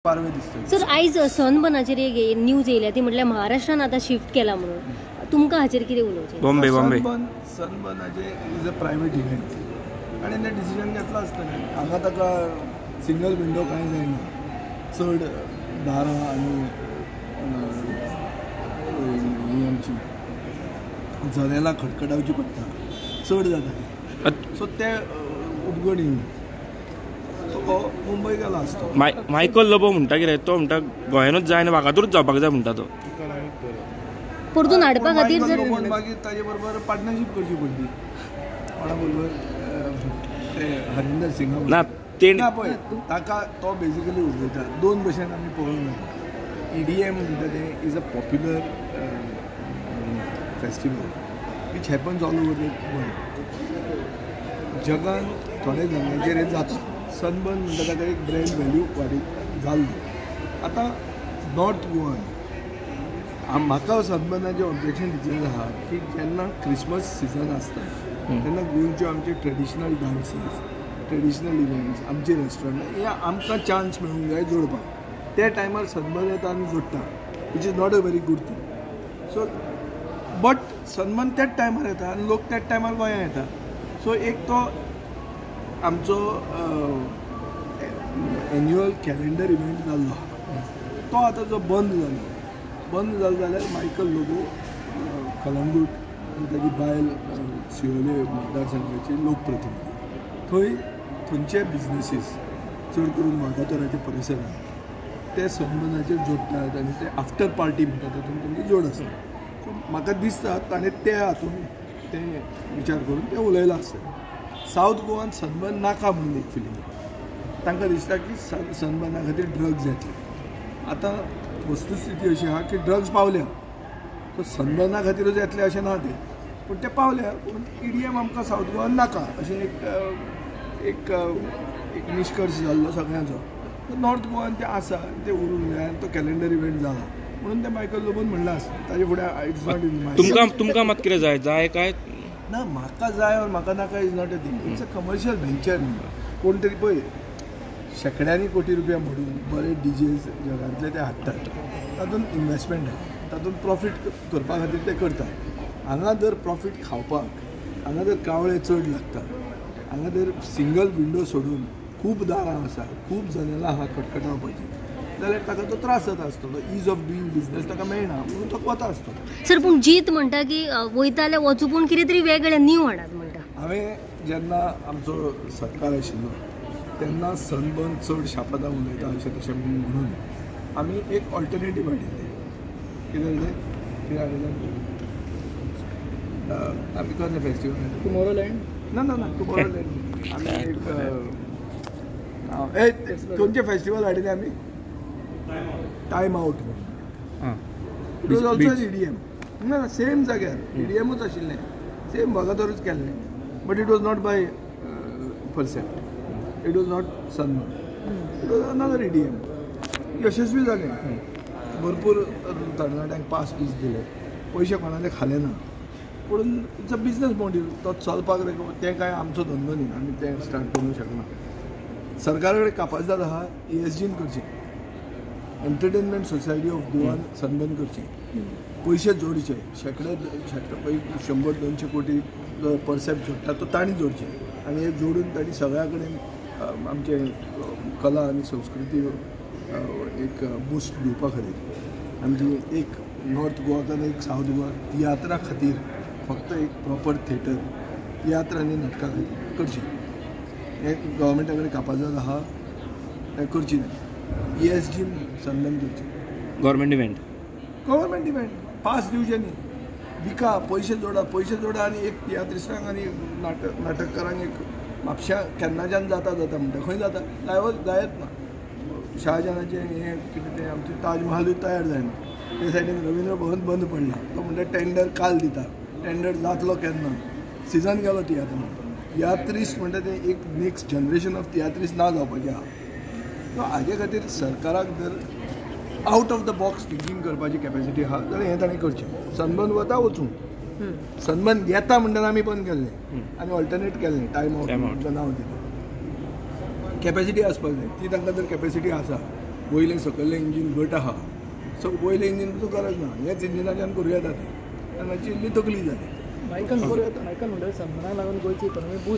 पारवे दिसतो. सर आयज सनबर्नाचेर एक न्यूज येयल्या ती म्हटल्यार महाराष्ट्रान आतां शिफ्ट केला म्हणून तुमकां हाचेर कितें उलोवचें? बॉम्बे सनबर्नाचे इज अ प्रायवेट इव्हेंट आनी तें डिसिजन घेतलां आसतलें. हांगा ताका सिंगल विंडो कांय जायना, चड दारां आनी ही आमची जनेलां खटखटावची पडटा, चड जाता सो ते उदगडी तो मुंबय गेला आसतो. मायकल लोबो म्हणटा कितें तो म्हणटा गोंयानूच जाय आनी वागातूरच जावपाक जाय म्हणटा तो. परतून हाडपा खातीर जर मागीर ताजे बरोबर पार्टनरशीप करची पडली कोणा बरोबर ते हरिंदर सिंगा ना ते पळय ताका तो बेजिकली उलयता दोन भशेन आमी पळोवंक जाता. EDM म्हणटा तें is a popular festival which happens all over the world. जगान थोडे जाग्यांचेर हें जाता. सनबर्न म्हणटा ताका एक ब्रँड व्हॅल्यू वाडीत जाल्लो. आतां नॉर्थ गोवान म्हाका सनबर्नाचें ऑब्जेक्शन दितलें आहा की जेन्ना क्रिसमस सिजन आसता तेन्ना गोंयच्यो आमचे ट्रेडिशनल डान्सीस, ट्रेडिशनल इव्हेंट्स, आमचे रेस्टॉरंट हे आमकां चान्स मेळूंक जाय जोडपाक. त्या टायमार सनबर्न येता आमी जोडटा which is not a very good thing. So but sunburn त्याच टायमार येता आनी लोक त्याच टायमार गोंयां येता. सो एक तो आमचो एन्युअल कॅलेंडर इव्हेंट जाल्लो तो आतां जो बंद जालो जाल्यार मायकल लोबो कलंगूट आनी ताची बायल शिवोले मतदारसंघाचे लोकप्रतिनिधी थंयचे बिजनेसीस चड करून वागातोराच्या परिसरांत ते सनबर्नाचेर जोडटात आनी ते आफ्टर पार्टी म्हणटा तातूंत तांची जोड आसता. सो म्हाका दिसता ताणें ते हातूंत ते विचार करून ते उलयला आसतलें. सावथ गोवान सनबर्न नाका म्हणून एक फिलींग तांकां दिसता की सनबर्ना खातीर ड्रग्स येतले. आतां वस्तुस्थिती अशी आहा की ड्रग्स पावल्या सो सनबर्ना खातीरच येतले अशें ना तें, पूण ते पावल्या पूण EDM आमकां सावथ गोवान नाका अशें एक निश्कर्श जाल्लो सगळ्यांचो. नॉर्थ गोवान ते आसा ते उरूंक जाय आनी तो कॅलेंडर इव्हेंट जाला म्हणून ते मायकल लोबोन म्हणला आसता. ताजे फुडें इट्स नॉट इन माय तुमकां मात कितें जाय काय ना म्हाका जाय और म्हाका नाका is not a thing. It's a commercial venture. कोण तरी पळय शेकड्यांनी कोटी रुपया मोडून बरे DJs जगांतले ते हाडटात, तातूंत इन्वेस्टमेंट आहा, तातूंत प्रॉफीट करपा खातीर ते करतात. हांगा जर प्रॉफीट खावपाक हांगा जर कावळे चड लागतात, हांगा जर सिंगल विंडो सोडून खूब दारां आसा, खूब जनेलां आहा खटखटावपाची, जाल्यार ताका तो त्रास जाता आसतलो. इज ऑफ डुईंग बिजनेस ताका मेळना म्हणून तो वता आसतलो. सर पूण जीत म्हणटा की वयता जाल्यार वचूं पूण कितें तरी वेगळें न्यू हाडात म्हणटा. हांवें जेन्ना आमचो सत्कार आशिल्लो तेन्ना सनबर्न चड शापादां उलयता अशें तशें म्हणून आमी एक ऑल्टरनेटीव हाडिल्लें. कितें हाडिल्लें आमी कसलें फेस्टिवल टुमॉरोलँड ना टुमॉरोलँड आमी एक खंयचें फेस्टिवल हाडिल्लें आमी टायम आउट म्हणून. इट वॉज ऑल्सो EDM ना सेम जाग्यार EDMूच आशिल्लें, सेम वागातोरूच केल्लें, but it was not by Percept, it was not Sunburn, it was another EDM. यशस्वी जालें. भरपूर तरणाट्यांक पास पीस दिले, पयशे कोणाले खाले ना, पूण इट्स अ बिजनस मॉडेल. तो चलपाक तें कांय आमचो धंदो न्ही, आमी तें स्टार्ट करूंक शकना. सरकारा कडेन कापासीत आहा ESGन करचें, एंटरटेनमेंट सोसायटी ऑफ गोवान सनबर्न करची, पयशे जोडचे, शेकडे 100-200 कोटी परसेप्ट जोडटा तो तांणी जोडचे आनी हे जोडून तांणी सगळ्या कडेन आमचे कला आनी संस्कृती एक बूस्ट दिवपा खातीर आमची एक नॉर्थ गोवाकान एक सावथ गोवा तियात्रा खातीर फक्त एक प्रॉपर थिएटर तियात्र आनी नाटकां खातीर करची. हे गव्हर्मेंटा कडेन कापाजात आहा, हें करची ना. ESGन सनबर्न करची. गव्हर्मेंट इव्हेंट पास दिवचे न्ही, विका, पयशे जोडा आनी एक तियात्रिस्टांक आनी नाटककारांक एक म्हापश्यां केन्नाच्यान जाता म्हणटा खंय जाता जायत ना. शाहजहानाचें हें कितें तें आमचें ताजमहालूय तयार जायना, ते सायडीन रवींद्र भवन बंद पडला. तो म्हणटा टेंडर काल दिता, टेंडर जातलो केन्ना, सिजन गेलो तियात्रिस्ट म्हणटा ते एक नेक्स्ट जनरेशन ऑफ तियात्रिस्ट ना जावपाचें आहा. सो हाजे खातीर सरकाराक जर out of the box thinking करपाची कॅपॅसिटी आहा जाल्यार हें ताणें करचें. सनबर्न वता वचूं, सनबर्न येता म्हणटना आमी बंद केल्लें आनी ऑल्टरनेट केल्लें टायम आउट नांव दिलें. कॅपॅसिटी आसपाक जाय, ती तांकां जर कॅपॅसिटी आसा वयलें सकयलें इंजीन घट आहा सो वयलें इंजीन गरज ना हेच इंजिनाच्यान करूं येता तें आनी मातशी इल्ली तकली जाय मायकल म्हणटा संदनाक लागून गोंयची इकॉनॉमी बूस्ट